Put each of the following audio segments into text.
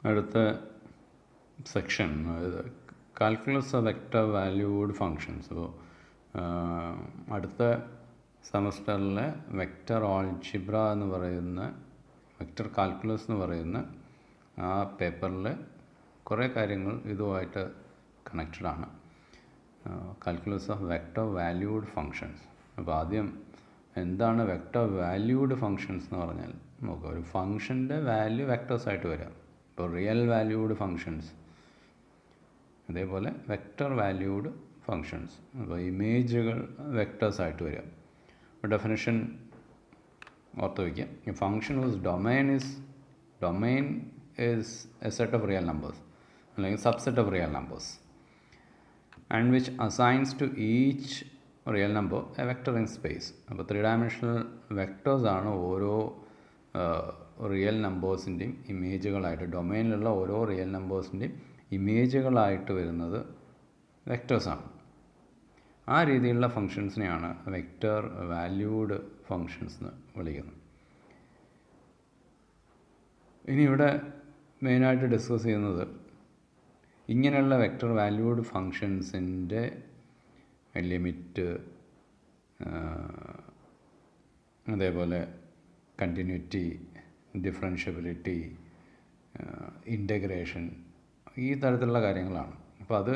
അടുത്ത section calculus of vector valued functions. അപ്പോൾ അടുത്ത സെമസ്റ്ററിലെ വെക്റ്റർ ആൾജിബ്ര എന്ന് പറയുന്ന വെക്റ്റർ കാൽക്കുലസ് എന്ന് പറയുന്ന ആ പേപ്പറിൽ കുറേ കാര്യങ്ങൾ ഇതുമായിട്ട് കണക്റ്റഡ് ആണ്. Calculus of vector valued functions. അപ്പോൾ ആദ്യം എന്താണ് വെക്റ്റർ വാല്യൂഡ് ഫങ്ഷൻസ് എന്ന് പറഞ്ഞാൽ നോക്കുക, ഒരു ഫങ്ഷൻ്റെ വാല്യൂ വെക്റ്റേഴ്സായിട്ട് വരാം. ഇപ്പോൾ റിയൽ വാല്യൂഡ് ഫങ്ഷൻസ്, അതേപോലെ വെക്റ്റർ വാല്യൂഡ് ഫങ്ഷൻസ്. അപ്പോൾ ഇമേജുകൾ വെക്റ്റേഴ്സായിട്ട് വരിക. ഡെഫിനിഷൻ ഓർത്ത് വയ്ക്കുക. A function whose domain is a set of real numbers അല്ലെങ്കിൽ subset of real numbers and which assigns to each real number a vector in space. അപ്പോൾ 3 dimensional വെക്റ്റേഴ്സാണ് ഓരോ റിയൽ നമ്പേഴ്സിൻ്റെയും ഇമേജുകളായിട്ട്, ഡൊമൈനിലുള്ള ഓരോ റിയൽ നമ്പേഴ്സിൻ്റെയും ഇമേജുകളായിട്ട് വരുന്നത് വെക്റ്റേഴ്സാണ്. ആ രീതിയിലുള്ള ഫങ്ഷൻസിനെയാണ് വെക്റ്റർ വാല്യൂഡ് ഫങ്ഷൻസ് എന്ന് വിളിക്കുന്നത്. ഇനി ഇവിടെ മെയിനായിട്ട് ഡിസ്കസ് ചെയ്യുന്നത് ഇങ്ങനെയുള്ള വെക്റ്റർ വാല്യൂഡ് ഫങ്ഷൻസിൻ്റെ ലിമിറ്റ്, അതേപോലെ കണ്ടിന്യൂറ്റി, ഡിഫറൻഷ്യബിലിറ്റി, ഇൻ്റഗ്രേഷൻ, ഈ തരത്തിലുള്ള കാര്യങ്ങളാണ്. അപ്പോൾ അത്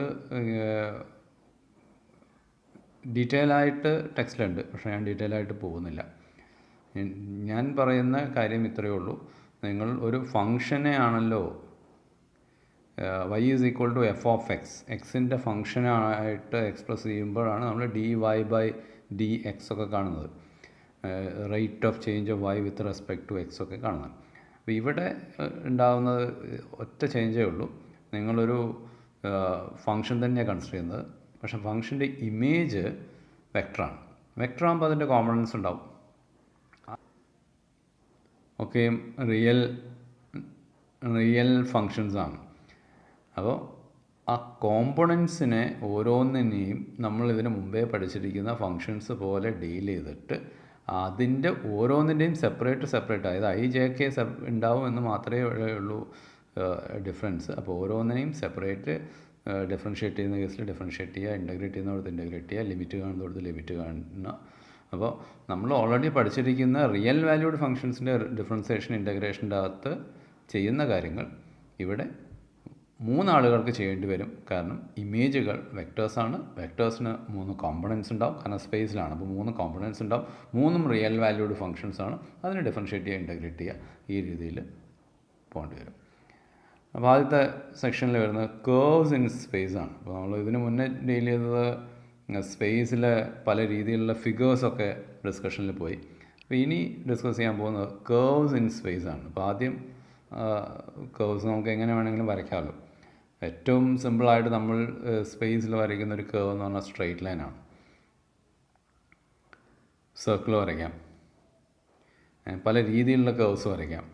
ഡീറ്റെയിൽ ആയിട്ട് ടെക്സ്റ്റിലുണ്ട്, പക്ഷേ ഞാൻ ഡീറ്റെയിൽ ആയിട്ട് പോകുന്നില്ല. ഞാൻ പറയുന്ന കാര്യം ഇത്രയേ ഉള്ളൂ. നിങ്ങൾ ഒരു ഫങ്ഷനെ ആണല്ലോ y is equal to F of X, എക്സിൻ്റെ ഫങ്ഷനായിട്ട് എക്സ്പ്രസ് ചെയ്യുമ്പോഴാണ് നമ്മൾ dy/dx ഒക്കെ കാണുന്നത്, rate of change of y with respect to X ഒക്കെ കാണുന്നത്. അപ്പോൾ ഇവിടെ ഉണ്ടാകുന്നത് ഒറ്റ ചേഞ്ചേ ഉള്ളൂ. നിങ്ങളൊരു ഫങ്ഷൻ തന്നെയാണ് കൺസിഡർ ചെയ്യുന്നത്, പക്ഷേ ഫങ്ഷൻ്റെ ഇമേജ് വെക്റ്ററാണ്. വെക്റ്ററാകുമ്പോൾ അതിൻ്റെ കോമ്പണൻസ് ഉണ്ടാവും. ഒക്കെ റിയൽ ഫങ്ഷൻസാണ്. അപ്പോൾ ആ കോമ്പണൻസിനെ ഓരോന്നിനെയും നമ്മൾ ഇതിന് മുമ്പേ പഠിച്ചിരിക്കുന്ന ഫങ്ഷൻസ് പോലെ ഡീൽ ചെയ്തിട്ട് അതിൻ്റെ ഓരോന്നിൻ്റെയും സെപ്പറേറ്റ്, അതായത് IJK ഉണ്ടാവും എന്ന് മാത്രമേ ഉള്ളൂ ഡിഫറൻസ്. അപ്പോൾ ഓരോന്നിനെയും സെപ്പറേറ്റ് ഡിഫറൻഷ്യേറ്റ് ചെയ്യുന്ന കേസിൽ ഡിഫറൻഷ്യേറ്റ് ചെയ്യുക, ഇൻ്റഗ്രേറ്റ് ചെയ്യുന്നിടത്ത് ഇൻ്റഗ്രേറ്റ് ചെയ്യുക, ലിമിറ്റ് കാണുന്നിടത്ത് ലിമിറ്റ് കാണുക. അപ്പോൾ നമ്മൾ ഓൾറെഡി പഠിച്ചിരിക്കുന്ന റിയൽ വാല്യൂഡ് ഫങ്ഷൻസിൻ്റെ ഡിഫറൻസിയേഷൻ ഇൻ്റഗ്രേഷൻ്റെ അകത്ത് ചെയ്യുന്ന കാര്യങ്ങൾ ഇവിടെ 3 ആളുകൾക്ക് ചെയ്യേണ്ടി വരും. കാരണം ഇമേജുകൾ വെക്റ്റേഴ്സാണ്. വെക്റ്റേഴ്സിന് 3 കോമ്പണൻസ് ഉണ്ടാവും, കാരണം സ്പേസിലാണ്. അപ്പോൾ 3 കോമ്പണൻസ് ഉണ്ടാവും. 3ഉം റിയൽ വാല്യൂഡ് ഫങ്ഷൻസാണ്. അതിനെ ഡിഫറൻഷ്യേറ്റ് ചെയ്യുക, ഇൻ്റഗ്രേറ്റ് ചെയ്യുക, ഈ രീതിയിൽ പോകേണ്ടി വരും. അപ്പോൾ ആദ്യത്തെ സെക്ഷനിൽ വരുന്നത് കേർവ്സ് ഇൻ സ്പേസ് ആണ്. അപ്പോൾ നമ്മൾ ഇതിന് മുന്നേ ഡീൽ ചെയ്തത് സ്പേസിലെ പല രീതിയിലുള്ള ഫിഗേഴ്സൊക്കെ ഡിസ്കഷനിൽ പോയി. അപ്പോൾ ഇനി ഡിസ്കസ് ചെയ്യാൻ പോകുന്നത് കേർവ്സ് ഇൻ സ്പേസ് ആണ്. അപ്പോൾ ആദ്യം കേർവ്സ് നമുക്ക് എങ്ങനെ വേണമെങ്കിലും വരയ്ക്കാമല്ലോ. ഏറ്റവും സിമ്പിളായിട്ട് നമ്മൾ സ്പേസിൽ വരയ്ക്കുന്ന ഒരു കേർവ് എന്ന് പറഞ്ഞാൽ സ്ട്രെയിറ്റ് ലൈനാണ്. സർക്കിൾ വരയ്ക്കാം, പല രീതിയിലുള്ള കേർവ്സ് വരയ്ക്കാം.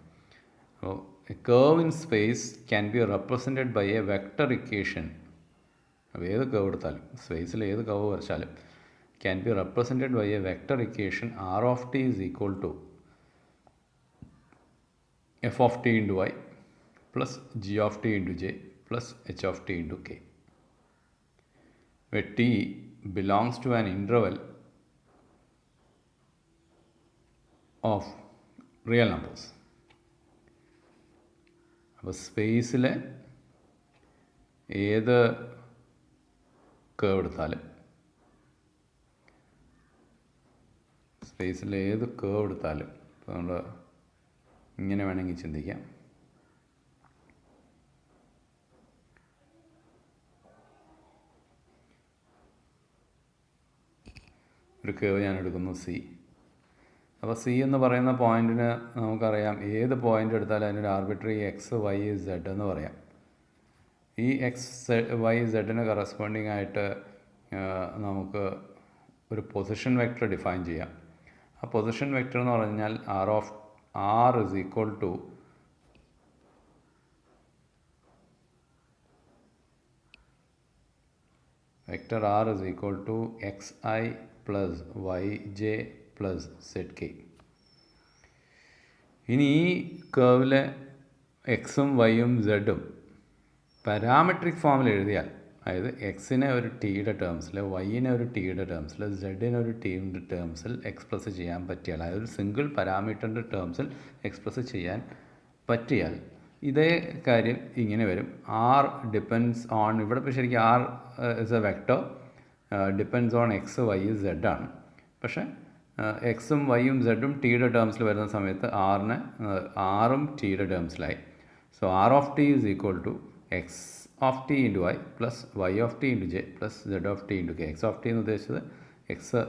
അപ്പോൾ a curve in space can be represented by a vector equation. അപ്പോൾ ഏത് കേർവ് എടുത്താലും, സ്പേസിൽ ഏത് കേർവ് വരച്ചാലും can be represented by a vector equation R of t is equal to f of t into y plus g of t into j plus h of t into k, where t belongs to an interval of real numbers. അപ്പോൾ സ്പേസിലെ ഏത് curve എടുത്താലും ഇപ്പോൾ നമ്മൾ ഇങ്ങനെ വേണമെങ്കിൽ ചിന്തിക്കാം. ഒരു കേർവ് ഞാൻ എടുക്കുന്നു C. അപ്പോൾ C എന്ന് പറയുന്ന പോയിൻറ്റിന് നമുക്കറിയാം, ഏത് പോയിൻ്റ് എടുത്താലും അതിനൊരു ആർബിട്രറി x, y, z എന്ന് പറയാം. ഈ x,y,z കറസ്പോണ്ടിങ് ആയിട്ട് നമുക്ക് ഒരു പൊസിഷൻ വെക്റ്റർ ഡിഫൈൻ ചെയ്യാം. ആ പൊസിഷൻ വെക്റ്റർ എന്ന് പറഞ്ഞാൽ R is equal to vector R is equal to xi plus yj plus zk. ഇനി ഈ കേർവിലെ എക്സും വൈയും സെഡും പാരാമെട്രിക് ഫോമിൽ എഴുതിയാൽ, അതായത് എക്സിനെ ഒരു ടിയുടെ ടേംസിൽ, വൈനെ ഒരു ടിയുടെ ടേംസിൽ, സെഡിനെ ഒരു ടിയുടെ ടേംസിൽ എക്സ്പ്രസ് ചെയ്യാൻ പറ്റിയാൽ, അതായത് ഒരു സിംഗിൾ പാരാമീറ്ററിൻ്റെ ടേംസിൽ എക്സ്പ്രസ് ചെയ്യാൻ പറ്റിയാൽ ഇതേ കാര്യം ഇങ്ങനെ വരും. ആർ ഡിപ്പെൻഡ്സ് ഓൺ, ഇവിടെ ഇപ്പോൾ ശരിക്കും R is a vector, depends on X Y Z ആണ്. പക്ഷേ എക്സും വൈയും സെഡും ടിയുടെ ടേംസിൽ വരുന്ന സമയത്ത് ആറും ടിയുടെ ടേംസിലായി. So R of T is equal to X of T into Y plus Y of T into J plus Z of T into K. X of T എന്ന് ഉദ്ദേശിച്ചത് എക്സ്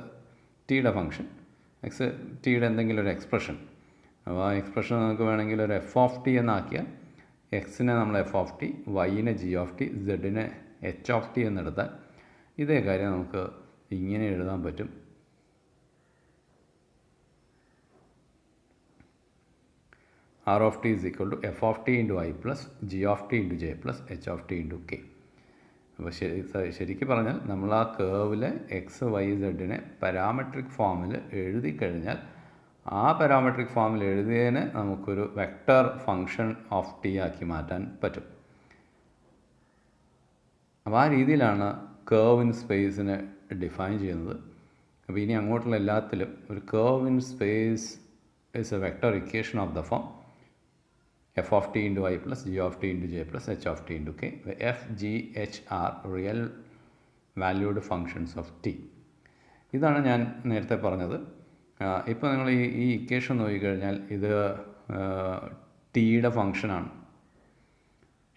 ടിയുടെ ഫംഗ്ഷൻ, എക്സ് ടിയുടെ എന്തെങ്കിലും ഒരു എക്സ്പ്രഷൻ. അപ്പോൾ ആ expression നമുക്ക് വേണമെങ്കിൽ ഒരു എഫ് ഓഫ് ടി എന്നാക്കിയാൽ എക്സിനെ നമ്മൾ എഫ് ഓഫ് ടി, വൈനെ ജി ഓഫ് ടി, സെഡിനെ എച്ച് ഓഫ് ടി എന്നെടുത്താൽ ഇതേ കാര്യം നമുക്ക് ഇങ്ങനെ എഴുതാൻ പറ്റും. R of T is equal to F of T into I plus G of T into J plus H of T into K. അപ്പോൾ ശരിക്കും പറഞ്ഞാൽ നമ്മൾ ആ കേവിലെ എക്സ് വൈ സെഡിനെ പാരാമെട്രിക് ഫോമിൽ എഴുതി കഴിഞ്ഞാൽ ആ പാരാമെട്രിക് ഫോമിൽ എഴുതിയതിനെ നമുക്കൊരു വെക്ടർ ഫംഗ്ഷൻ ഓഫ് ടി ആക്കി മാറ്റാൻ പറ്റും. അപ്പോൾ ആ രീതിയിലാണ് കേവ് ഇൻ സ്പേസിനെ ഡിഫൈൻ ചെയ്യുന്നത്. അപ്പോൾ ഇനി അങ്ങോട്ടുള്ള എല്ലാത്തിലും ഒരു curve in space is a vector equation of the form F of T into I plus G of T into J plus H of T into K. F G H are real valued functions of T. ഇതാണ് ഞാൻ നേരത്തെ പറഞ്ഞത്. ഇപ്പോൾ നിങ്ങൾ ഈ equation നോക്കിക്കഴിഞ്ഞാൽ ഇത് ടിയുടെ ഫങ്ഷനാണ്.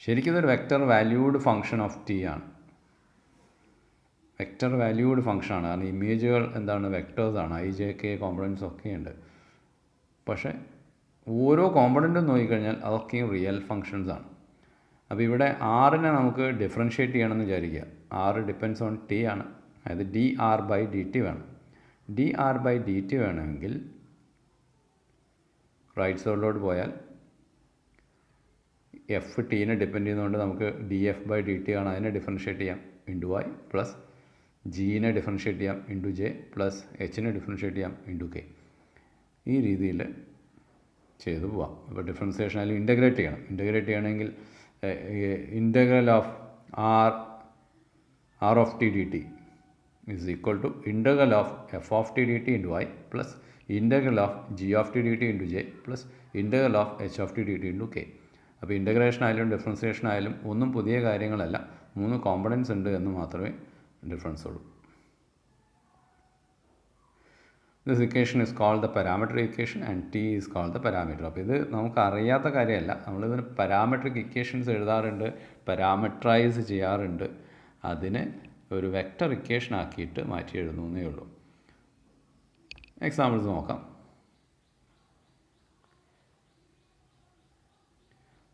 ശരിക്കും ഇതൊരു vector valued function of T ആണ്. വെക്ടർ വാല്യൂഡ് ഫങ്ഷനാണ്. കാരണം ഇമേജുകൾ എന്താണ്, വെക്ടേഴ്സാണ്. ഐ ജെ കെ കോമ്പണൻസ് ഒക്കെ ഉണ്ട്. പക്ഷേ ഓരോ കോമ്പണൻറ്റും നോക്കിക്കഴിഞ്ഞാൽ അതൊക്കെയും റിയൽ ഫങ്ഷൻസ് ആണ്. അപ്പോൾ ഇവിടെ ആറിനെ നമുക്ക് ഡിഫറൻഷ്യേറ്റ് ചെയ്യണമെന്ന് വിചാരിക്കുക. ആറ് ഡിപ്പെൻഡ്സ് ഓൺ ടി ആണ്. അതായത് D R by D T വേണം. D R by D T വേണമെങ്കിൽ റൈറ്റ് സൈഡിലോട്ട് പോയാൽ എഫ് ടീനെ ഡിപ്പെൻഡ് ചെയ്യുന്നതുകൊണ്ട് നമുക്ക് D F by D T ആണ്. അതിനെ ഡിഫറൻഷ്യേറ്റ് ചെയ്യാം ഇൻറ്റു വൈ പ്ലസ് ജീനെ ഡിഫറൻഷ്യേറ്റ് ചെയ്യാം ഇൻറ്റു ജെ പ്ലസ് എച്ചിനെ ഡിഫറൻഷ്യേറ്റ് ചെയ്യാം ഇൻറ്റു കെ. ഈ രീതിയിൽ ചെയ്തു പോവാം. അപ്പോൾ ഡിഫറൻസിയേഷൻ അല്ലെങ്കിൽ ഇൻ്റഗ്രേറ്റ് ചെയ്യണം. ഇൻ്റഗ്രേറ്റ് ചെയ്യണമെങ്കിൽ integral of R of T D T is equal to integral of f of t dt into y plus integral of g of t dt into j plus integral of h of t dt into k. അപ്പോൾ integration ആയാലും differentiation ആയാലും ഒന്നും പുതിയ കാര്യങ്ങളല്ല. 3 components ഉണ്ട് എന്ന് മാത്രമേ difference ഉള്ളൂ. This equation is called the parametric equation and T is called the parameter. അപ്പോൾ ഇത് നമുക്ക് അറിയാത്ത കാര്യമല്ല. നമ്മളിതിന് പാരാമെട്രിക് ഇക്വേഷൻസ് എഴുതാറുണ്ട്, പാരാമെട്രൈസ് ചെയ്യാറുണ്ട്. അതിനെ ഒരു വെക്ടർ ഇക്വേഷൻ ആക്കിയിട്ട് മാറ്റി എഴുതുന്നേ ഉള്ളൂ. എക്സാമ്പിൾസ് നോക്കാം.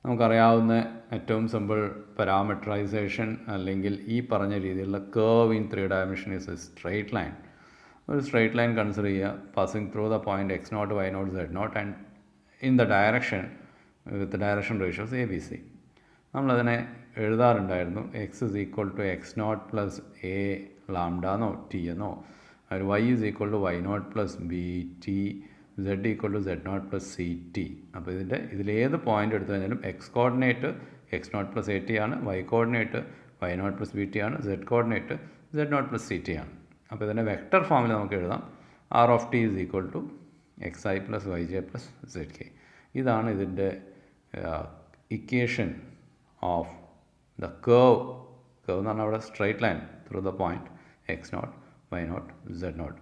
നമുക്കറിയാവുന്ന ഏറ്റവും സിമ്പിൾ പാരാമെട്രൈസേഷൻ അല്ലെങ്കിൽ ഈ പറഞ്ഞ രീതിയിലുള്ള curve in 3 dimension is a straight line. ഒരു സ്ട്രെയിറ്റ് ലൈൻ കൺസിഡർ ചെയ്യുക, passing through the point X naught Y naught Z naught and in the direction with direction ratios A B C. നമ്മളതിനെ എഴുതാറുണ്ടായിരുന്നു. X is equal to X naught plus A lambda എന്നോ T എന്നോ, ഒരു Y is equal to Y naught plus B T, Z equal to Z naught plus C T. അപ്പോൾ ഇതിലേത് point എടുത്തു കഴിഞ്ഞാലും X coordinate X naught plus A T ആണ്, Y coordinate Y naught plus B T ആണ്, Z coordinate Z naught plus C T ആണ്. അപ്പോൾ ഇതിൻ്റെ vector ഫോമിൽ നമുക്ക് എഴുതാം R of T is equal to X I plus Y J plus Z K. ഇതാണ് ഇതിൻ്റെ equation of the curve. Curve എന്ന് പറഞ്ഞാൽ അവിടെ straight line through the point X naught Y naught Z naught.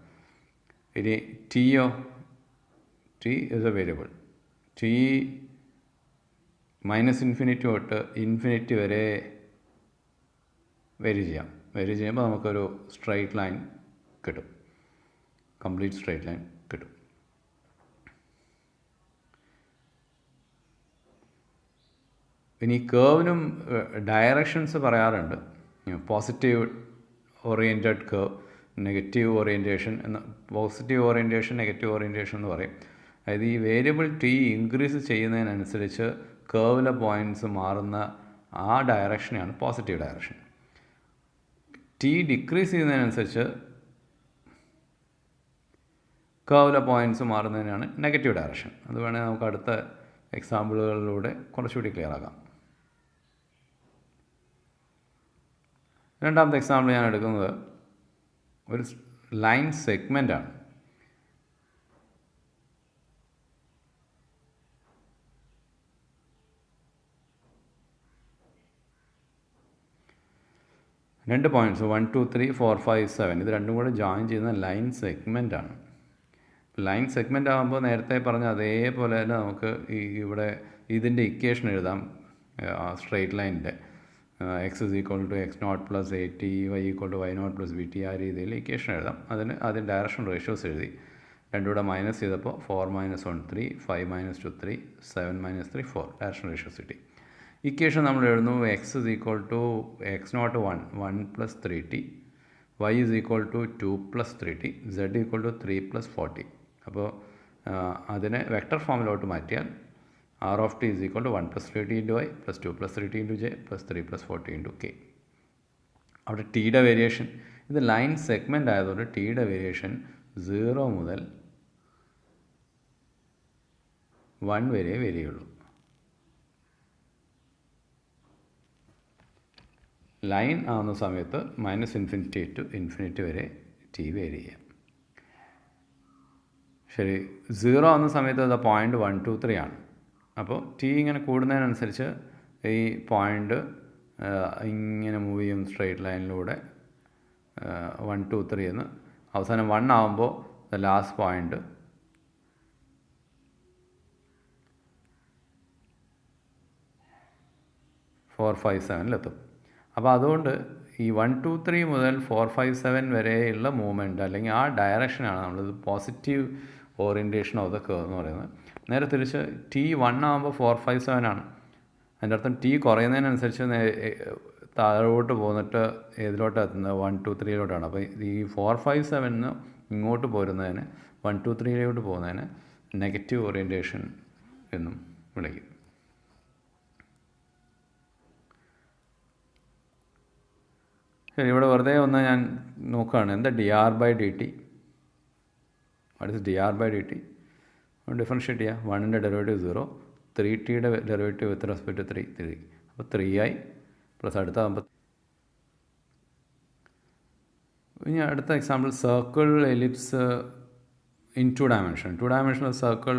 ഇനി ടിയോ, T is a variable. T -∞ തൊട്ട് infinity വരെ vary ചെയ്യാം. Vary ചെയ്യുമ്പോൾ നമുക്കൊരു സ്ട്രൈറ്റ് ലൈൻ കിട്ടും, കംപ്ലീറ്റ് സ്ട്രൈറ്റ് ലൈൻ കിട്ടും. ഇനി കേവിനും ഡയറക്ഷൻസ് പറയാറുണ്ട്. Positive oriented curve, negative orientation എന്ന്. പോസിറ്റീവ് ഓറിയൻറ്റേഷൻ, നെഗറ്റീവ് ഓറിയൻറ്റേഷൻ എന്ന് പറയും. അതായത് ഈ വേരിയബിൾ ടി ഇൻക്രീസ് ചെയ്യുന്നതിനനുസരിച്ച് കേവിലെ പോയിൻറ്റ്സ് മാറുന്ന ആ ഡയറക്ഷനെയാണ് പോസിറ്റീവ് ഡയറക്ഷൻ. ടി ഡിക്രീസ് ചെയ്യുന്നതിനനുസരിച്ച് കേവിലെ പോയിൻറ്റ്സ് മാറുന്നതിനാണ് നെഗറ്റീവ് ഡയറക്ഷൻ. അത് വേണമെങ്കിൽ നമുക്ക് അടുത്ത എക്സാമ്പിളുകളിലൂടെ കുറച്ചുകൂടി ക്ലിയർ ആക്കാം. രണ്ടാമത്തെ എക്സാമ്പിൾ ഞാൻ എടുക്കുന്നത് ഒരു ലൈൻ സെഗ്മെൻ്റാണ്. രണ്ട് പോയിൻറ്റ്സ് 1 2 3 4 5 7 ഇത് രണ്ടും കൂടെ ജോയിൻ ചെയ്യുന്ന ലൈൻ സെഗ്മെൻ്റാണ്. ലൈൻ സെഗ്മെൻ്റ് ആകുമ്പോൾ നേരത്തെ പറഞ്ഞ അതേപോലെ തന്നെ നമുക്ക് ഇവിടെ ഇതിൻ്റെ ഇക്വേഷൻ എഴുതാം. സ്ട്രെയിറ്റ് ലൈനിൻ്റെ X is equal to X naught plus A T Y equal to Y naught plus B T ആ രീതിയിൽ ഇക്വേഷൻ എഴുതാം. അതിന് ആദ്യം ഡയറക്ഷൻ റേഷ്യോസ് എഴുതി. രണ്ടും കൂടെ മൈനസ് ചെയ്തപ്പോൾ 4 - 1 3 5 - 2 3 7 - 3 4 ഡയറക്ഷൻ റേഷ്യോസ് കിട്ടി. ഇക്വേഷൻ നമ്മൾ എഴുതുന്നു X is equal to X naught 1 plus 3t Y is equal to 2 plus 3t Z equal to 3 plus 40. അപ്പോൾ അതിനെ വെക്ടർ ഫോമിലോട്ട് മാറ്റിയാൽ R of T is equal to 1 plus 3t into Y plus 2 plus 3t into J plus 3 plus 40 into K. അവിടെ ടിയുടെ variation, ഇത് line segment ആയതുകൊണ്ട് ടിയുടെ variation 0 മുതൽ 1 വരെ വരികയുള്ളൂ. ലൈൻ ആവുന്ന സമയത്ത് -∞ ടു ഇൻഫിനിറ്റി വരെ ടി വേരി ചെയ്യാം. ശരി, 0 ആവുന്ന സമയത്ത് അത് പോയിൻ്റ് 1 2 3 ആണ്. അപ്പോൾ ടി ഇങ്ങനെ കൂടുന്നതിനനുസരിച്ച് ഈ പോയിൻ്റ് ഇങ്ങനെ മൂവ് ചെയ്യും സ്ട്രെയിറ്റ് ലൈനിലൂടെ 1 2 3 എന്ന്. അവസാനം 1 ആകുമ്പോൾ ലാസ്റ്റ് പോയിൻ്റ് 4 5 7 അപ്പോൾ അതുകൊണ്ട് ഈ 1 2 3 മുതൽ 4 5 7 വരെയുള്ള മൂവ്മെൻറ്റ് അല്ലെങ്കിൽ ആ ഡയറക്ഷനാണ് നമ്മളിത് positive orientation of the curve എന്ന് പറയുന്നത്. നേരെ തിരിച്ച് ടി 1 ആകുമ്പോൾ 4 5 7 ആണ്. അതിൻ്റെ അർത്ഥം ടി കുറയുന്നതിനനുസരിച്ച് താഴോട്ട് പോന്നിട്ട് ഏതിലോട്ടാണ് എത്തുന്നത് 1 2 3 അപ്പോൾ ഈ 4 5 7 ഇങ്ങോട്ട് പോരുന്നതിന് 1 2 3 പോകുന്നതിന് നെഗറ്റീവ് ഓറിയൻറ്റേഷൻ എന്നും വിളിക്കും. ശരി, ഇവിടെ വെറുതെ ഒന്ന് ഞാൻ നോക്കുകയാണ് എന്താ D R by D T. What is D R by D T? Differentiate ചെയ്യുക. 1ൻ്റെ ഡെറിവേറ്റീവ് 0, 3tയുടെ ഡെറിവേറ്റീവ് വിത്ത് റെസ്പെക്ട് ടു 3 അപ്പോൾ 3i പ്ലസ് അടുത്താകുമ്പോൾ. ഇനി അടുത്ത example circle ellipse in 2 dimension. 2 dimensional circle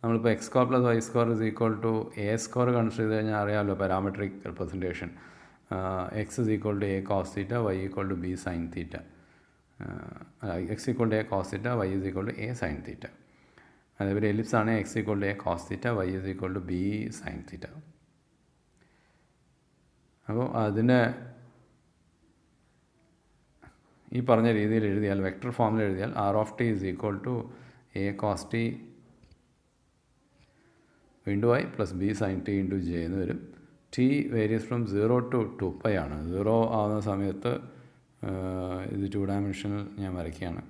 നമ്മളിപ്പോൾ X square plus Y square is equal to A square consider ചെയ്ത് കഴിഞ്ഞാൽ അറിയാമല്ലോ parametric representation. X is equal to A cos theta Y equal to B sine theta. X equal to A cos theta Y is equal to A sine theta. അതേപോലെ ellipse ആണ് X equal to A cos theta Y is equal to B sine theta. അപ്പോൾ അതിന് ഈ പറഞ്ഞ രീതിയിൽ എഴുതിയാൽ vector ഫോമിൽ എഴുതിയാൽ R of T is equal to A cos T into I plus B sine T into J എന്ന് വരും. ടി വേരിയസ് ഫ്രം 0 to 2π ആണ്. 0 ആവുന്ന സമയത്ത് ഇത് 2 ഡയമെൻഷനിൽ ഞാൻ വരയ്ക്കുകയാണ്.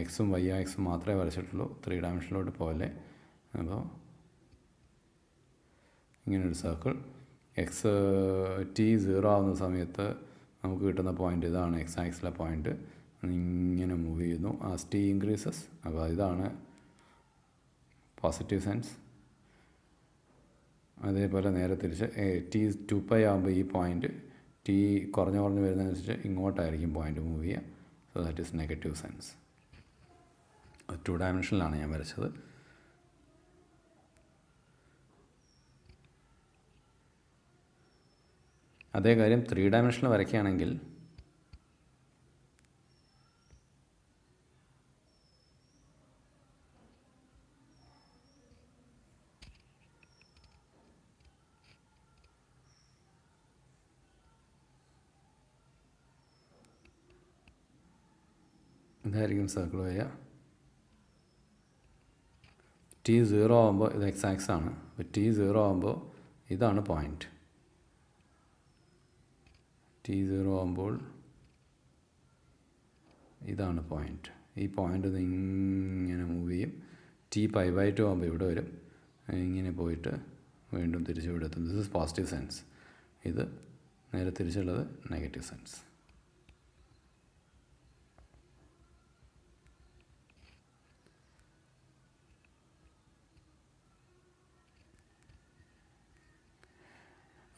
എക്സും വൈ എക്സും മാത്രമേ വരച്ചിട്ടുള്ളൂ, 3 ഡയമെൻഷനിലോട്ട് പോകല്ലേ. അപ്പോൾ ഇങ്ങനൊരു സർക്കിൾ എക്സ് ടി 0 ആവുന്ന സമയത്ത് നമുക്ക് കിട്ടുന്ന പോയിൻ്റ് ഇതാണ്. എക്സ് ആക്സിലെ പോയിൻ്റ് ഇങ്ങനെ മൂവ് ചെയ്യുന്നു ആസ് ടി ഇൻക്രീസസ്. അപ്പോൾ ഇതാണ് പോസിറ്റീവ് സെൻസ്. അതേപോലെ നേരെ തിരിച്ച് ടി 2π ആകുമ്പോൾ ഈ പോയിൻ്റ് ടി കുറഞ്ഞ് വരുന്നതനുസരിച്ച് ഇങ്ങോട്ടായിരിക്കും പോയിൻ്റ് മൂവ് ചെയ്യുക. So that is negative sense. 2 ഡയമെൻഷനിലാണ് ഞാൻ വരച്ചത്. അതേ കാര്യം 3 ഡയമെൻഷനിൽ വരയ്ക്കുകയാണെങ്കിൽ ഇതായിരിക്കും സർക്കിൾ വരിക. ടി 0 ആകുമ്പോൾ ഇത് എക്സ് ആക്സ് ആണ്. അപ്പോൾ ടി 0 ആകുമ്പോൾ ഇതാണ് പോയിൻ്റ്. ടി 0 ആകുമ്പോൾ ഇതാണ് പോയിൻ്റ്. ഈ പോയിൻ്റ് ഇങ്ങനെ മൂവ് ചെയ്യും. ടി π/2 ആകുമ്പോൾ ഇവിടെ വരും, ഇങ്ങനെ പോയിട്ട് വീണ്ടും തിരിച്ച് ഇവിടെ എത്തും. This is positive sense. ഇത് നേരെ തിരിച്ചുള്ളത് നെഗറ്റീവ് സെൻസ്.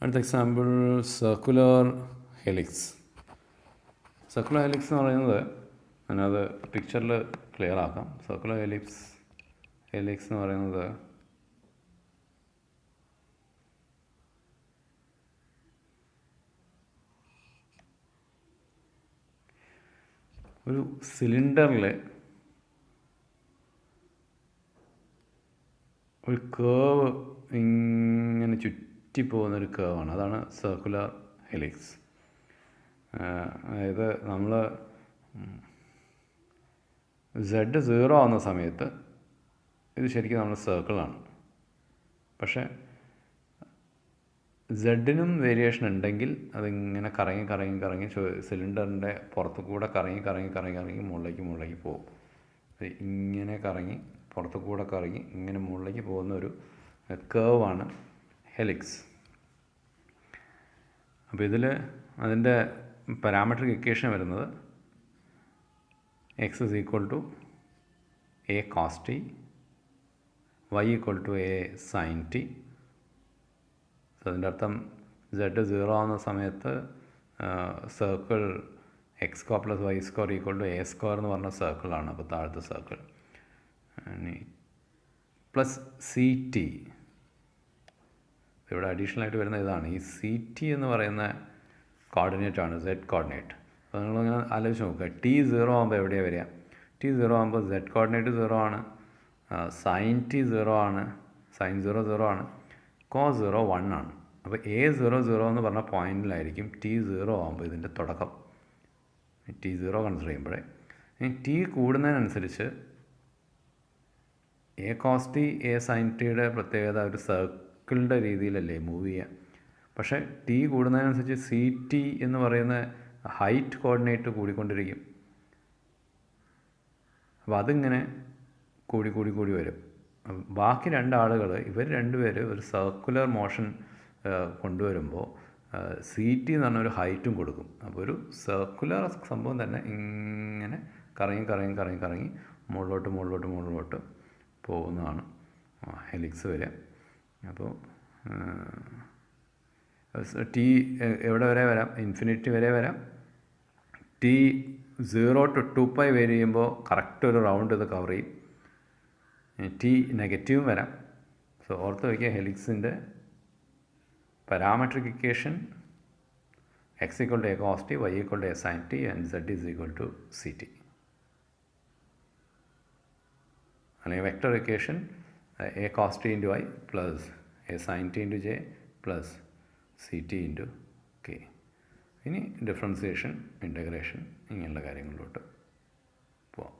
അടുത്ത example circular helix. Circular helix എന്ന് പറയുന്നത് ഞാനത് പിക്ചറിൽ ക്ലിയർ ആക്കാം. സർക്കുലർ ഹെലിക്സ് എന്ന് പറയുന്നത് ഒരു സിലിണ്ടറിൽ ഒരു കേവ് ഇങ്ങനെ ചുറ്റിപ്പോകുന്നൊരു കേവാണ്. അതാണ് സർക്കുലർ ഹെലിക്സ്. അതായത് നമ്മൾ Z 0 ആവുന്ന സമയത്ത് ഇത് ശരിക്കും നമ്മൾ സർക്കിളാണ്. പക്ഷേ സെഡിനും വേരിയേഷൻ ഉണ്ടെങ്കിൽ അതിങ്ങനെ കറങ്ങി സിലിണ്ടറിൻ്റെ പുറത്തു കൂടെ കറങ്ങി മുകളിലേക്ക് പോകും. ഇങ്ങനെ കറങ്ങി പുറത്തു കൂടെ കറങ്ങി ഇങ്ങനെ മുകളിലേക്ക് പോകുന്ന ഒരു കേവാണ് ഹെലിക്സ്. അപ്പോൾ ഇതിൽ അതിൻ്റെ പാരാമെട്രിക് ഇക്വേഷൻ വരുന്നത് x is equal to a cos t, y equal to a sin t. അതിൻ്റെ അർത്ഥം Z 0 ആവുന്ന സമയത്ത് circle X square plus Y square equal to A square എന്ന് പറഞ്ഞ സർക്കിളാണ്. അപ്പോൾ താഴത്തെ സർക്കിൾ പ്ലസ് സി ടി. ഇവിടെ അഡീഷണൽ ആയിട്ട് വരുന്ന ഇതാണ്. ഈ സി ടി എന്ന് പറയുന്ന കോർഡിനേറ്റാണ് Z കോർഡിനേറ്റ്. അപ്പോൾ നിങ്ങളിങ്ങനെ ആലോചിച്ച് നോക്കുക, T 0 ആകുമ്പോൾ എവിടെയാണ് വരിക? T 0 ആകുമ്പോൾ Z കോർഡിനേറ്റ് 0 ആണ്, സൈൻ T 0 ആണ്, സൈൻ 0 ആണ്, കോസ് 0 1 ആണ്. അപ്പോൾ A 0 എന്ന് പറഞ്ഞ പോയിന്റിലായിരിക്കും T 0 ആകുമ്പോൾ ഇതിൻ്റെ തുടക്കം. T 0 കൺസിഡർ ചെയ്യുമ്പോഴേ T കൂടുന്നതിനനുസരിച്ച് A cos T, A sin Tയുടെ പ്രത്യേകത ഒരു സർക്കിളിൻ്റെ രീതിയിലല്ലേ മൂവ് ചെയ്യുക. പക്ഷേ T കൂടുന്നതിനനുസരിച്ച് സി ടി എന്ന് പറയുന്ന ഹൈറ്റ് കോർഡിനേറ്റ് കൂടിക്കൊണ്ടിരിക്കും. അപ്പോൾ അതിങ്ങനെ കൂടി വരും. ബാക്കി രണ്ടാളുകൾ ഇവർ രണ്ടുപേർ ഒരു സർക്കുലർ മോഷൻ കൊണ്ടുവരുമ്പോൾ സി ടി എന്ന് പറഞ്ഞൊരു ഹൈറ്റും കൊടുക്കും. അപ്പോൾ ഒരു സർക്കുലർ സംഭവം തന്നെ ഇങ്ങനെ കറങ്ങി മുകളിലോട്ട് പോകുന്നതാണ് ഹെലിക്സ് വരിക. അപ്പോൾ ടി എവിടെ വരെ വരാം? ഇൻഫിനിറ്റി വരെ വരാം. ടി 0 to 2π വരെ ചെയ്യുമ്പോൾ കറക്റ്റ് ഒരു റൗണ്ട് ഇത് കവർ ചെയ്യും. ടി നെഗറ്റീവും വരാം. സോ ഓർത്ത് വയ്ക്കുക, ഹെലിക്സിൻ്റെ parametric equation x equal to a cos t, y equal to a sin t and z is equal to ct. അല്ലെങ്കിൽ vector equation a cos t into i plus a sin t into j plus ct into k. ഇനി differentiation, integration ഇങ്ങനെയുള്ള കാര്യങ്ങളിലോട്ട് പോവാം.